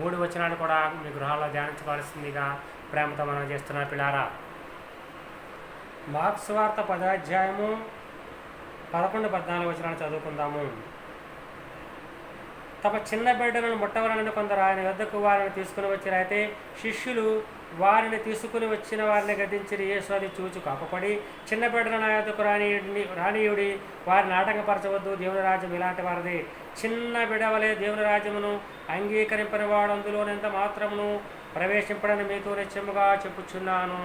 3 వచనాలు కూడా మీ గృహాల్లో ధ్యానించుకోవాల్సిందిగా ప్రేమతో మనం చేస్తున్నారు. పిల్లారా మార్కు సువార్త 10వ అధ్యాయము 11, 14 వచనాలు చదువుకుందాము. తమ చిన్న బిడ్డలను ముట్టవలనని కొందరు ఆయన వద్దకు వారిని తీసుకుని వచ్చారు. అయితే శిష్యులు వారిని తీసుకుని వచ్చిన వారిని గద్దించి యేసు అది చూచి కాపపడి, చిన్న బిడ్డలను నా యొద్దకు రానీయుడి, వారిని ఆటంకపరచవద్దు, దేవుని రాజ్యం ఇలాంటి వారిది. చిన్న బిడ్డ వలె దేవుని రాజ్యమును అంగీకరింపని వాడు అందులోనెంత మాత్రమును ప్రవేశింపడని మీతో నిశ్చయముగా చెప్పుచున్నాను.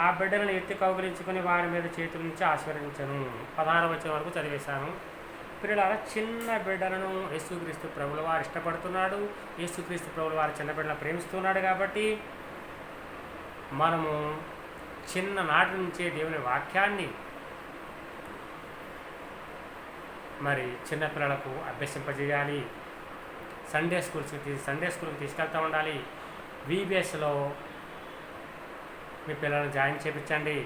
ఆ బిడ్డలను ఎత్తి కౌగిలించుకుని వారి మీద చేతుల నుంచి ఆశీర్వదించను. 16వ వచనం వరకు చదివేశాను. పిల్లలారా చిన్న బిడ్డలను యేసుక్రీస్తు ప్రభుల వారు ఇష్టపడుతున్నాడు. యేసుక్రీస్తు ప్రభుల వారు చిన్న బిడ్డలను ప్రేమిస్తున్నాడు. కాబట్టి మనము చిన్ననాటి నుంచే దేవుని వాక్యాన్ని మరి చిన్నపిల్లలకు అభ్యసింపజేయాలి. సండే స్కూల్కి తీసుకెళ్తూ ఉండాలి. VBSలో మీ పిల్లలను జాయిన్ చేయించండి.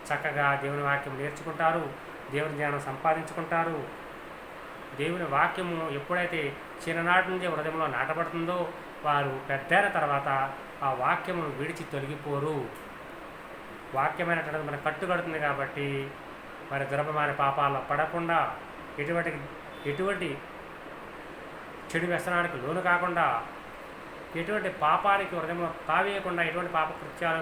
చక్కగా దేవుని వాక్యం నేర్చుకుంటారు, దేవుని జ్ఞానం సంపాదించుకుంటారు. దేవుని వాక్యము ఎప్పుడైతే చిన్ననాటి నుండి హృదయంలో నాటబడుతుందో వారు పెద్దైన తర్వాత ఆ వాక్యమును విడిచి తొలగిపోరు. వాక్యమైనటువంటి మన కట్టుకడుతుంది కాబట్టి మరి దురపమైన పాపాల్లో పడకుండా ఎటువంటి చెడు వ్యసనానికి లోను కాకుండా ఎటువంటి పాపానికి హృదయంలో తావేయకుండా ఎటువంటి పాపకృత్యాలు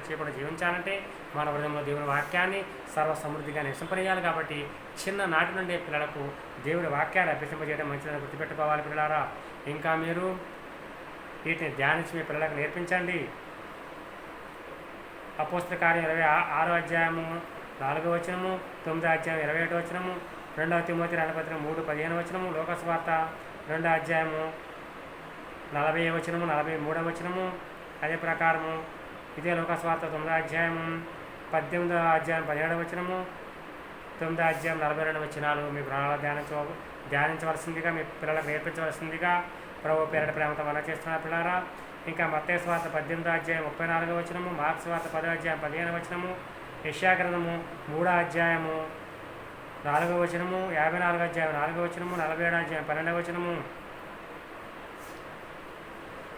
చేయకుండా జీవించాలంటే మన హృదయంలో దేవుని వాక్యాన్ని సర్వసమృద్ధిగా నివసింపజేయాలి. కాబట్టి చిన్ననాటి నుండే పిల్లలకు దేవుని వాక్యాన్ని అభ్యసింపజేయడం మంచిదని గుర్తుపెట్టుకోవాలి. పిల్లలారా ఇంకా మీరు వీటిని ధ్యానించి మీ పిల్లలకు నేర్పించండి. అపోస్తల కార్యం 26వ అధ్యాయము 4వ వచనము, 9వ అధ్యాయం 21వ వచనము, 2వ తిమోతి 3:15 వచనము, లోకాసు వార్త 2వ అధ్యాయము 40వ వచనము, 43వ వచనము, అదే ప్రకారము ఇదే లోకాసు వార్త 9వ అధ్యాయము 18వ అధ్యాయం 17వ వచనము, 9వ అధ్యాయం 42 వచనాలు మీ ప్రాణాలు ధ్యానించవలసిందిగా మీ పిల్లలకు నేర్పించవలసిందిగా ప్రభు పేరట ప్రేమతో మనం చేస్తున్నారు. పిల్లరా ఇంకా మత్తయి సువార్త 18వ అధ్యాయం 34వ వచనము, మార్కు సువార్త 10వ అధ్యాయం 15వ వచనము, యెషయా గ్రంథము 3వ అధ్యాయము 4వ వచనము, 54వ అధ్యాయం 4వ వచనము, 47వ అధ్యాయం 12వ వచనము,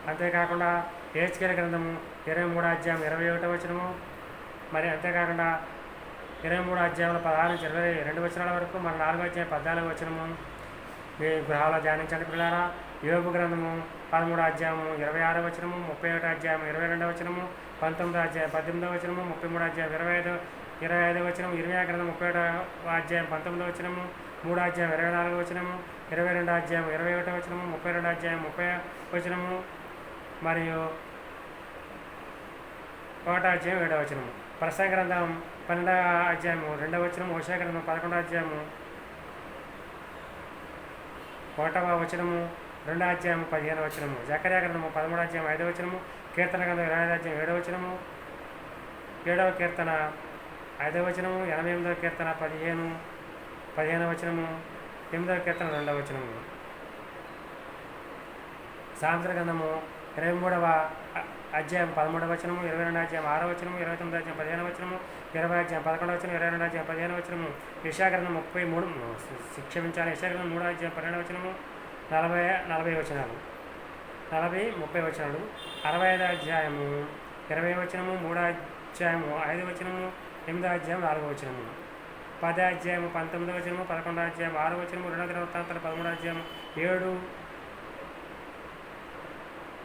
అంతేకాకుండా హెజ్కేలు గ్రంథము 23వ అధ్యాయం 21వ వచనము, మరి అంతేకాకుండా 23వ అధ్యాయంలో 16 నుంచి 22 వచనాల వరకు, మరి 4వ అధ్యాయం 14వ వచనము మీ గృహాల్లో ధ్యానించండి. పిల్లలారా యోబు గ్రంథము 13వ అధ్యాయము 26వ వచనము, 31వ అధ్యాయం 22వ వచనము, 19వ అధ్యాయం 18వ వచనము, 33వ అధ్యాయం 25వ వచనము, ఇర్మీయా గ్రంథం 31వ అధ్యాయం 19వ వచనము, 3వ అధ్యాయం 24వ వచనము, 22వ అధ్యాయం 21వ వచనము, 32వ అధ్యాయం 30వ వచనము, మరియు 1వ అధ్యాయం 7వ వచనము, ప్రసంగ గ్రంథం 12వ అధ్యాయము 2వ వచనము, హోషేయ గ్రంథం 11వ అధ్యాయము 1వ వచనము, 2వ అధ్యాయం 15వ వచనము, జకర్యా గ్రంథము 13వ అధ్యాయం 5వ వచనము, కీర్తన గ్రంథం 25వ అధ్యాయం 7వ వచనము, 7వ కీర్తన 5వ వచనము, 88వ కీర్తన 15వ వచనము, 8వ కీర్తన 2వ వచనము, సాంస్కృతిక గ్రంథము 23వ అధ్యాయం 13వ వచనము, 22వ అధ్యాయం 6వ వచనము, 29వ అధ్యాయం 15వ వచనము, 20వ అధ్యాయం 11వ వచనం, 22వ అధ్యాయం 15వ వచనము, యెషయా గ్రంథం 33 క్షమించాలి, యెషయా గ్రంథం 3వ అధ్యాయం 12వ వచనము, 40 వచనాలు, 40, 30 వచనాలు, 65 అధ్యాయము 20 వచనము, 3 అధ్యాయము 5 వచనము, 8 అధ్యాయం 4 వచనము, 10 అధ్యాయము 19 వచనము, 11 అధ్యాయం 6 వచనము, 2 దినవృత్తాంతాలు 13 అధ్యాయం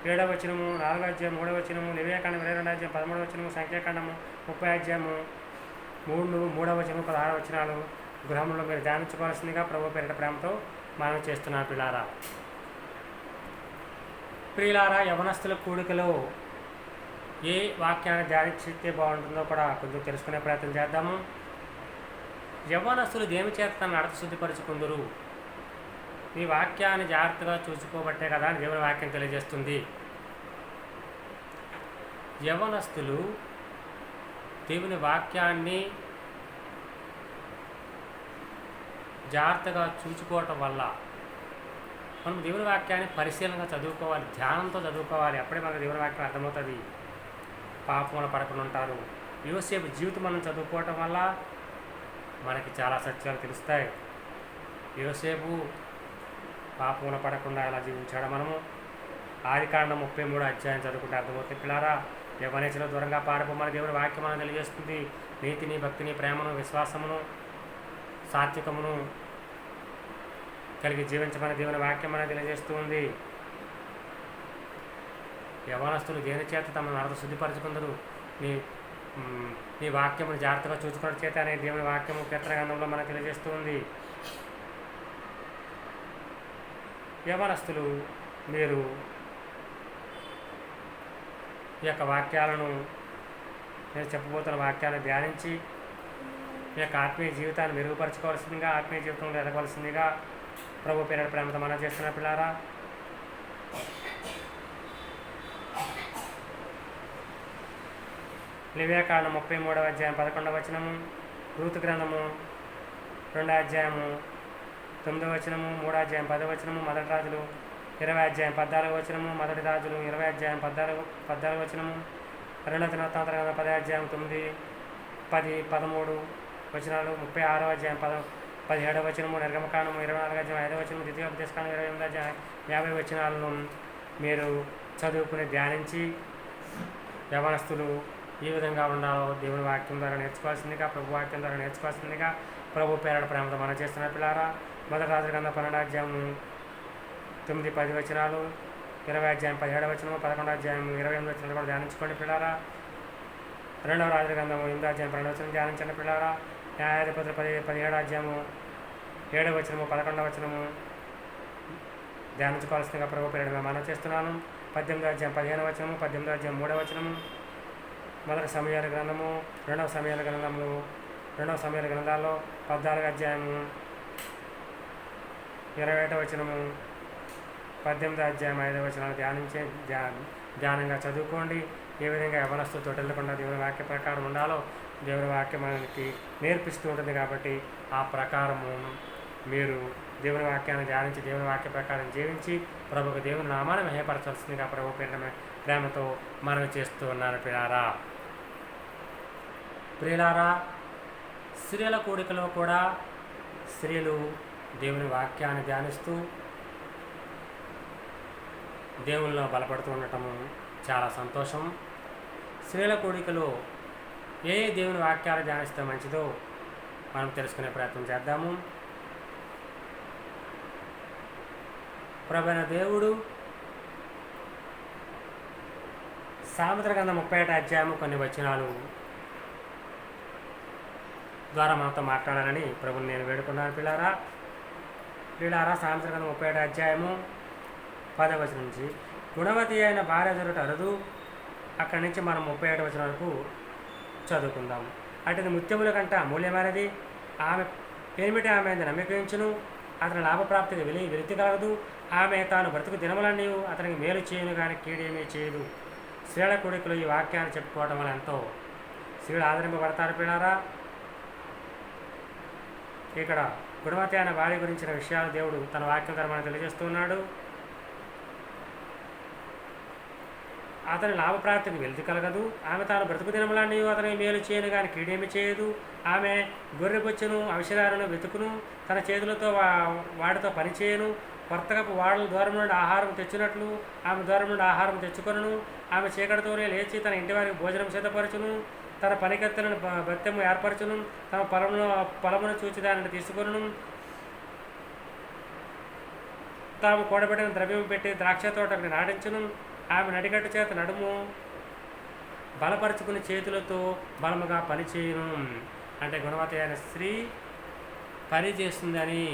7వ వచనము, 4 అధ్యాయం 3వ వచనము, లేవియాకాండం 22 అధ్యాయం 13వ వచనము, సంఖ్యాకాండము 30 అధ్యాయము 3వ వచనము, 16 వచనాలు గృహంలో మీరు ధ్యానించుకోవాల్సిందిగా ప్రభు పేరిట ప్రేమతో మనం చేస్తున్నారు. ప్రియులారా, యవనస్తుల కూడికలో ఏ వాక్యాన్ని ధ్యానించితే బాగుంటుందో కూడా కొంచెం తెలుసుకునే ప్రయత్నం చేద్దాము. యవ్వనస్తులు దేని చేత తన నడత శుద్ధిపరుచుకుందరు? ఈ వాక్యాన్ని జాగ్రత్తగా చూసుకోబట్టే కదా అని దేవుని వాక్యం తెలియజేస్తుంది. యవ్వనస్తులు దేవుని వాక్యాన్ని జాగ్రత్తగా చూసుకోవటం వల్ల మనం దేవుని వాక్యాన్ని పరిశీలనగా చదువుకోవాలి, ధ్యానంతో చదువుకోవాలి. అప్పుడే మనకు దేవుని వాక్యం అర్థమవుతుంది. పాపమున పడకుండా ఉంటారు. యోసేపు జీవితం మనం చదువుకోవటం వల్ల మనకి చాలా సత్యాలు తెలుస్తాయి. యోసేపు పాపమున పడకుండా ఎలా జీవించాడో మనము ఆదికాండం 33 అధ్యాయం చదువుకుంటే అర్థమవుతుంది. పిల్లారా, యవ్వనేచ్ఛలో దూరంగా పారిపోమని దేవుని వాక్యం మనం తెలియజేస్తుంది. నీతిని, భక్తిని, ప్రేమను, విశ్వాసమును, సాత్వికమును కలిగి జీవించమని దేవుని వాక్యం మనకు తెలియజేస్తూ ఉంది. యవ్వనస్తులు దేని చేత తమ నడత శుద్ధిపరచుకుందరు? నీ వాక్యమును జాగ్రత్తగా చూసుకోవడం చేత అనే దేవుని వాక్యము కీర్తన గ్రంథంలో మనకు తెలియజేస్తూ ఉంది. యవ్వనస్తులు మీరు ఈ యొక్క వాక్యాలను, నేను చెప్పబోతున్న వాక్యాలను ధ్యానించి మీ యొక్క ఆత్మీయ జీవితాన్ని మెరుగుపరచుకోవాల్సిందిగా, ఆత్మీయ జీవితంలో ఎదగవలసిందిగా ప్రభు పేరిట ప్రేమతో మనం చేస్తున్న పిల్లారా, లేవియాకాండం 33వ అధ్యాయం 11వ వచనము, రూతు గ్రంథము 2వ అధ్యాయము 9వ వచనము, 3వ అధ్యాయం 10వ వచనము, మొదటి రాజులు 20వ అధ్యాయం 14వ వచనము, మొదటి రాజులు 20వ అధ్యాయం 14వ వచనము, 2వ దినవృత్తాంతాల గ్రంథం 10వ అధ్యాయం 9, 10, 13 వచనాలు, 36వ అధ్యాయం 17వ వచనము, నిర్గమకాండము 24వ అధ్యాయం 5వ వచనము, ద్వితీయోపదేశకాండం 28వ అధ్యాయం 50 వచనాలను మీరు చదువుకుని ధ్యానించి యవనస్తులు ఏ విధంగా ఉండాలో దేవుని వాక్యం ద్వారా నేర్చుకోవాల్సిందిగా, ప్రభు వాక్యం ద్వారా నేర్చుకోవాల్సిందిగా ప్రభు పేరట ప్రేమతో మనం చేస్తున్న పిల్లారా, మొదటి రాజుల గ్రంథం 12వ అధ్యాయము 9, 10 వచనాలు, 20వ అధ్యాయం 17వ వచనము, 11వ అధ్యాయం 28 వచనాలు కూడా ధ్యానించుకోండి పిల్లారా. 2వ రాజుల గ్రంథము 8వ అధ్యాయం 12వ వచనం ధ్యానించండి పిల్లారా. న్యాయాధిపతులు 17వ అధ్యాయము 7వ వచనము, 11వ వచనము ధ్యానించుకోవాల్సిందిగా ప్రభు పేరట మనం చేస్తున్నాను. 18వ అధ్యాయం 15వ వచనము, 18వ అధ్యాయం 3వ వచనము, మొదటి సమయాల గ్రంథము, 2వ సమయాల గ్రంథము, 2వ సమయాల గ్రంథాల్లో 14వ అధ్యాయము 21వ వచనము, 18వ అధ్యాయం 5వ వచనాలు ధ్యానంగా చదువుకోండి. ఏ విధంగా యవనస్తులతో వెళ్ళకుండా దేవుని వాక్య ప్రకారం ఉండాలో దేవుని వాక్యం మనకి నేర్పిస్తూ ఉంటుంది. కాబట్టి ఆ ప్రకారము మీరు దేవుని వాక్యాన్ని ధ్యానించి దేవుని వాక్య ప్రకారం జీవించి ప్రభుకు దేవుని నామాన్ని మహిమపరచాల్సిందిగా ప్రభు ప్రేమతో మనవి చేస్తూ ఉన్నాను. ప్రియులారా, స్త్రీల కూడికలో కూడా స్త్రీలు దేవుని వాక్యాన్ని ధ్యానిస్తూ దేవునిలో బలపడుతూ ఉండటము చాలా సంతోషం. స్త్రీల కూడికలో ఏ దేవుని వాక్యాలు ధ్యానిస్తే మంచిదో మనం తెలుసుకునే ప్రయత్నం చేద్దాము. ప్రభువైన దేవుడు సామెతల గ్రంథం 31వ అధ్యాయము కొన్ని వచనాలు ద్వారా మనతో మాట్లాడాలని ప్రభుని నేను వేడుకున్నాను. పిల్లారా, సామెతల గ్రంథం 31వ అధ్యాయము 10వ వచనం నుంచి, గుణవతి అయిన భార్య దొరట అరుదు. అక్కడి నుంచి మనం 37వ వచనం వరకు చదువుకుందాం. అటు ముత్యముల కంట అమూల్యమైనది, ఆమె ఏమిటి ఆమె నమ్మకించును, అతని లాభప్రాప్తికి వెలితి కలగదు. ఆమె తాను బ్రతుకు దినములన్నీ అతనికి మేలు చేయను కానీ కీడేమీ చేయదు. స్త్రీల కొడుకులు ఈ వాక్యాన్ని చెప్పుకోవడం వల్ల ఎంతో స్త్రీలు ఆదరింపబడతారు. పిల్లారా, ఇక్కడ గుణవతి అయిన భార్య గురించిన విషయాలు దేవుడు తన వాక్యం ద్వారా మనకు తెలియజేస్తున్నాడు. అతని లాభప్రాప్తికి వెలితి కలగదు. ఆమె తాను బ్రతుకు దినములన్నీ అతనికి మేలు చేయను కానీ కీడేమి చేయదు. ఆమె గొర్రెబొచ్చును ఔషధాలను వెతుకును, తన చేతులతో వాటితో పనిచేయను. వర్తకపు వాడలు దూరం నుండి ఆహారం తెచ్చినట్లు ఆమె దూరం నుండి ఆహారం తెచ్చుకొనును. ఆమె చీకటితోనే లేచి తన ఇంటి వారికి భోజనం సిద్ధపరచును. తన పనికత్తెలను బత్తెము ఏర్పరచును. తమ పొలమును చూచి దానిని తీసుకొనును. తాము కూడబెట్టిన ద్రవ్యం పెట్టి ద్రాక్ష తోటని నాటించును. ఆమె నడికట్టు చేత నడుము బలపరుచుకుని చేతులతో బలముగా పనిచేయును. అంటే గుణవతి అయిన స్త్రీ పని చేస్తుందని,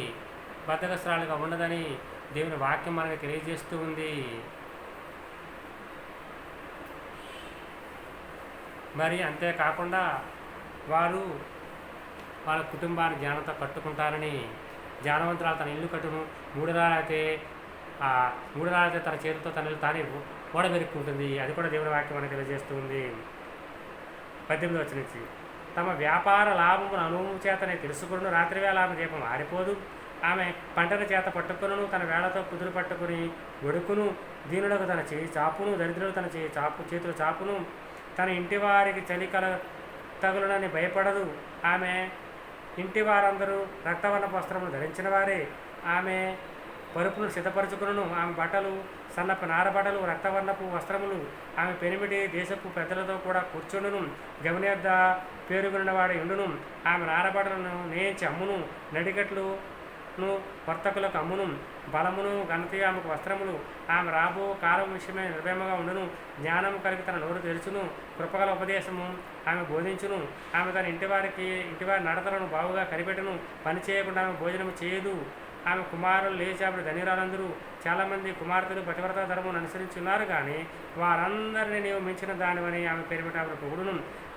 బద్ధకస్త్రాలుగా ఉండదని దేవుని వాక్యం మనకి తెలియజేస్తూ ఉంది. మరి అంతేకాకుండా వారు వాళ్ళ కుటుంబాన్ని జ్ఞానంతో కట్టుకుంటారని, జ్ఞానవంతురాలు తన ఇల్లు కట్టును, మూడురాలైతే తన చేతితో తన ఇల్లు తానే ఓడబెరుక్కుంటుంది. అది కూడా దేవుని వాక్యం మనకు తెలియజేస్తూ ఉంది. 18వ వచనం నుంచి, తమ వ్యాపార లాభమును అనుభవం చేతనే తెలుసుకును. రాత్రివేళ ఆమె దీపం ఆరిపోదు. ఆమె పంటల చేత పట్టుకును, తన వేళతో కుదురు పట్టుకుని ఒడుకును. దీనులకు తన చేయి చాపును, దరిద్రులకు తన చేతులు చాపును. తన ఇంటి వారికి చలి తగులునని భయపడదు. ఆమె ఇంటి వారందరూ రక్తవర్ణపు వస్త్రములు ధరించిన వారే. ఆమె పరుపును సిద్ధపరచుకును. ఆమె బట్టలు సన్నపు నారబట్టలు, రక్తవర్ణపు వస్త్రములు. ఆమె పెనిమిటి దేశపు పెద్దలతో కూడా కూర్చుండును. గమని వద్ద పేరుగున్న వాడి ఉండును. ఆమె నారబట్టలను నేయించి అమ్మును. నడికట్లును వర్తకులకు అమ్మును. బలమును ఘనత ఆమెకు వస్త్రములు. ఆమె రాబో కాలం విషయమే నిర్భయముగా ఉండును. జ్ఞానము కలిగి తన నోరు తెరుచును. కృపగల ఉపదేశము ఆమె బోధించును. ఆమె తన ఇంటివారి నడతలను బాగుగా కనిపెట్టును. పని చేయకుండా ఆమె భోజనము చేయదు. ఆమె కుమారులు లేచి ఆవిడ ధనిరాలందరూ. చాలామంది కుమార్తెలు పతివ్రత ధర్మం అనుసరించున్నారు, కానీ వారందరినీ నీవు మించిన దానివని ఆమె పేరుపెట్టి ఆవిడ పొగుడును.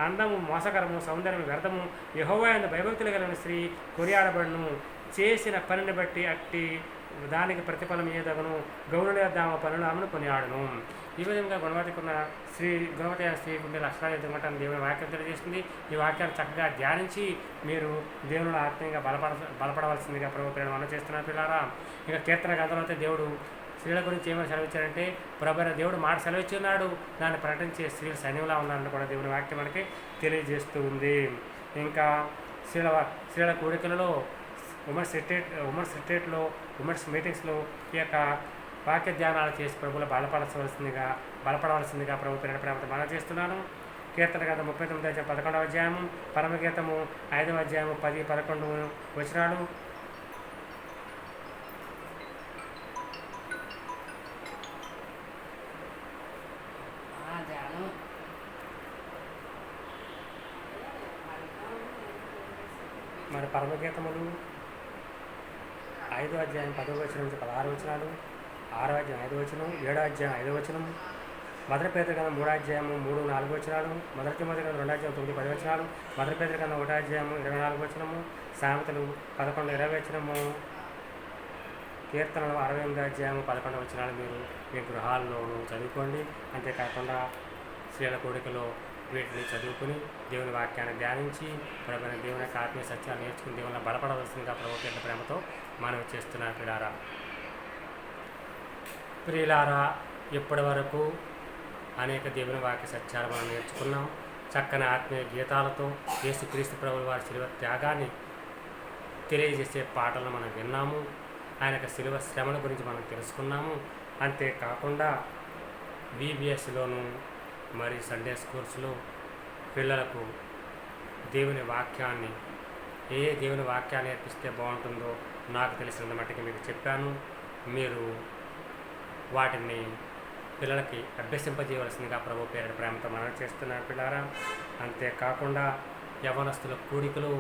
అందము మోసకరము, సౌందర్యం వ్యర్థము. యెహోవా యందు భయభక్తులు కలిగిన స్త్రీ కొనియాడబడును. చేసిన పనిని బట్టి అట్టి దానికి ప్రతిఫలం ఏదగను. గౌరుని వద్ద ఆమె పనులు ఆమెను కొనియాడును. ఈ విధంగా గుణవతి అయిన స్త్రీ ఉండే లక్షణాలు ఎదుగుంటాను దేవుని వాక్యం తెలియజేస్తుంది. ఈ వాక్యాన్ని చక్కగా ధ్యానించి మీరు దేవుని ఆత్మీయంగా బలపడవలసిందిగా ప్రభు ప్రేరణ మనం చేస్తున్నారు పిల్లారా. ఇంకా కీర్తన గ్రంథంలో అయితే దేవుడు స్త్రీల గురించి ఏమైనా సెలవిచ్చారంటే, ప్రభు దేవుడు మాట సెలవిచ్చి ఉన్నాడు, దాన్ని ప్రకటించే స్త్రీలు సైన్యంలా ఉన్నారని కూడా దేవుని వాక్యం మనకి తెలియజేస్తూ ఉంది. ఇంకా స్త్రీల కోరికలలో ఉమెన్స్ రిట్రీట్లో ఉమెన్స్ మీటింగ్స్లో ఈ యొక్క వాక్య ధ్యానాలు చేసి ప్రభువులు బలపడవలసిందిగా ప్రభు ప్రేమతో మనం చేస్తున్నాను. కీర్తన గ్రంథం 39వ అధ్యాయం 11వ అధ్యాయము, పరమగీతము 5వ అధ్యాయము 10, 11 వచనాలు. మరి పరమగీతములు 5వ అధ్యాయం 10వ వచనం నుంచి 16 వచనాలు, 6వ అధ్యాయం 5వ వచనం, 7వ అధ్యాయం 5వ వచనం, మొదటి పేతురు గ్రంథం 3వ అధ్యాయము 3, 4 వచనాలు, మొదటి తిమోతి గ్రంథం 2వ అధ్యాయం 9, 10 వచనాలు, మొదటి పేతురు గ్రంథం 1వ అధ్యాయము 24 వచనము, సామెతలు 11, 20 వచనము, కీర్తనలు 68వ అధ్యాయము 11 వచనాలు మీరు మీ గృహాల్లోనూ చదువుకోండి. అంతేకాకుండా స్త్రీల కోరికలో వీటిని చదువుకుని దేవుని వాక్యాన్ని ధ్యానించి దేవుని యొక్క ఆత్మీయ సత్యాలు నేర్చుకుని దేవుని బలపడవలసిందిగా ప్రభుత్వ ప్రేమతో మనవి చేస్తున్నారు. ప్రియులారా, ఇప్పటి వరకు అనేక దేవుని వాక్య సత్యాలు మనం నేర్చుకున్నాం. చక్కని ఆత్మీయ గీతాలతో యేసుక్రీస్తు ప్రభువు వారి శిలువ త్యాగాన్ని తెలియజేసే పాటలను మనం విన్నాము. ఆయన యొక్క శిలువ శ్రమల గురించి మనం తెలుసుకున్నాము. అంతేకాకుండా VBSలోను మరి సండే స్కూల్స్లో పిల్లలకు దేవుని వాక్యాన్ని దేవుని వాక్యాన్ని నేర్పిస్తే బాగుంటుందో నాకు తెలిసిన మట్టుకు మీకు చెప్పాను. మీరు వాటిని పిల్లలకి అభ్యసింపజేయవలసిందిగా ప్రభు పేరిట ప్రేమతో మనం చేస్తున్నారు పిల్లారా. అంతేకాకుండా యవ్వనస్తుల కూడికలు,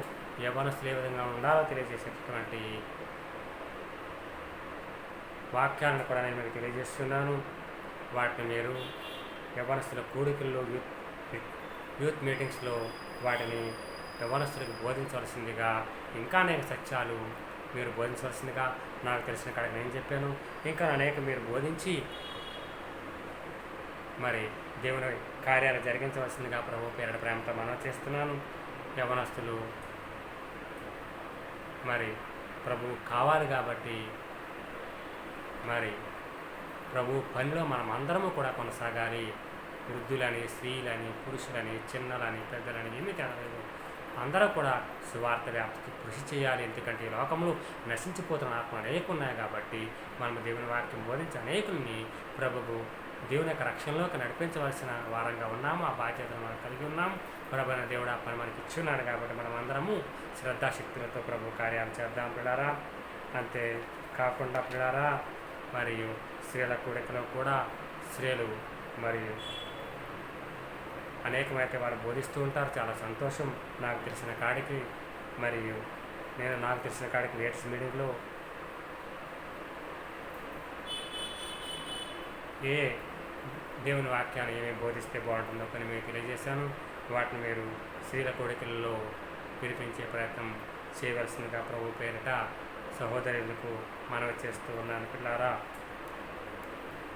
యవ్వనస్తులు ఏ విధంగా ఉండాలో తెలియజేసేటటువంటి వాక్యాలను కూడా నేను మీకు తెలియజేస్తున్నాను. వాటిని మీరు యవ్వనస్తుల కూడికల్లో యూత్ మీటింగ్స్లో వాటిని యవ్వనస్తులకు బోధించవలసిందిగా, ఇంకా అనేక సత్యాలు మీరు బోధించవలసిందిగా నాకు తెలిసిన కాడికి నేను చెప్పాను. ఇంకా అనేక మీరు బోధించి మరి దేవుని కార్యాలు జరిగించవలసిందిగా ప్రభు పేరిట ప్రేమతో మనం చేస్తున్నాను. యవ్వనస్తులు మరి ప్రభు కావాలి కాబట్టి మరి ప్రభు పనిలో మనం అందరము కూడా కొనసాగాలి. వృద్ధులని, స్త్రీలని, పురుషులని, చిన్నలని, పెద్దలని ఎన్ని తేడా లేదు. అందరూ కూడా సువార్త వ్యాప్తికి కృషి చేయాలి. ఎందుకంటే ఈ లోకంలో నశించిపోతున్న ఆత్మ అనేక ఉన్నాయి కాబట్టి మనము దేవుని వాక్యం బోధించి అనేకుల్ని ప్రభువు దేవుని యొక్క రక్షణలోకి నడిపించవలసిన వారంగా ఉన్నాము. ఆ బాధ్యతను మనం కలిగి ఉన్నాము. ప్రభువైన దేవుడు ఆ పని మనకి ఇచ్చున్నాడు కాబట్టి మనం అందరము శ్రద్ధాశక్తులతో ప్రభు కార్యాలు చేద్దాం పిల్లారా. అంతే కాకుండా పిల్లారా, మరియు స్త్రీల కూడికలో కూడా స్త్రీలు మరియు అనేకమైతే వారు బోధిస్తూ ఉంటారు. చాలా సంతోషం. నాకు తెలిసిన కాడికి మరియు నాకు తెలిసిన కాడికి లేటెస్ట్ మీటింగ్లో ఏ దేవుని వాక్యాన్ని ఏమేమి బోధిస్తే బాగుంటుందో కొన్ని మీకు తెలియజేశాను. వాటిని మీరు స్త్రీల కోడికలలో పిలిపించే ప్రయత్నం చేయవలసిందిగా ప్రభు పేరిట సహోదరులకు మనవి చేస్తూ ఉన్నాను. పిల్లారా,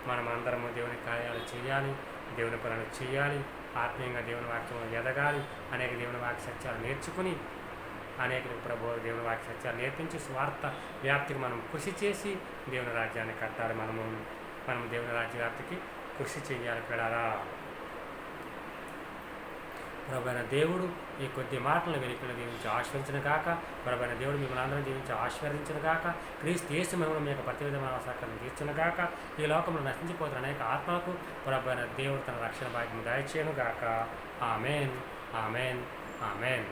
మనం అందరము దేవుని కార్యాలు చేయాలి, దేవుని పనులు చేయాలి, ఆత్మీయంగా దేవుని వాక్యం ఎదగాలి, అనేక దేవుని వాక్య సత్యాలు నేర్చుకుని అనేకులకు ప్రభు దేవుని వాక్య సత్యాలు నేర్పించి స్వార్థ వ్యాప్తికి మనం కృషి చేసి దేవుని రాజ్యాన్ని కట్టాలి. మనం దేవుని రాజ్య వ్యాప్తికి కృషి చేయాలి పిల్లారా. ప్రభువైన దేవుడు ఈ కొద్ది మాటలను వెనుకలు దీవించి ఆశ్వరించిన గాక. ప్రభువైన దేవుడు మిమ్మల్ని అందరం దీవించి ఆశీర్వదించిన గాక. క్రీస్తు యేసు మిమ్మల్ని మీ యొక్క ప్రతి విధమైన అవసరాలను తీర్చును గాక. ఈ లోకంలో నశించిపోతున్న అనేక ఆత్మలకు ప్రభువైన దేవుడు తన రక్షణ భాగ్యం దయచేయను గాక. ఆమేన్, ఆమేన్, ఆమేన్.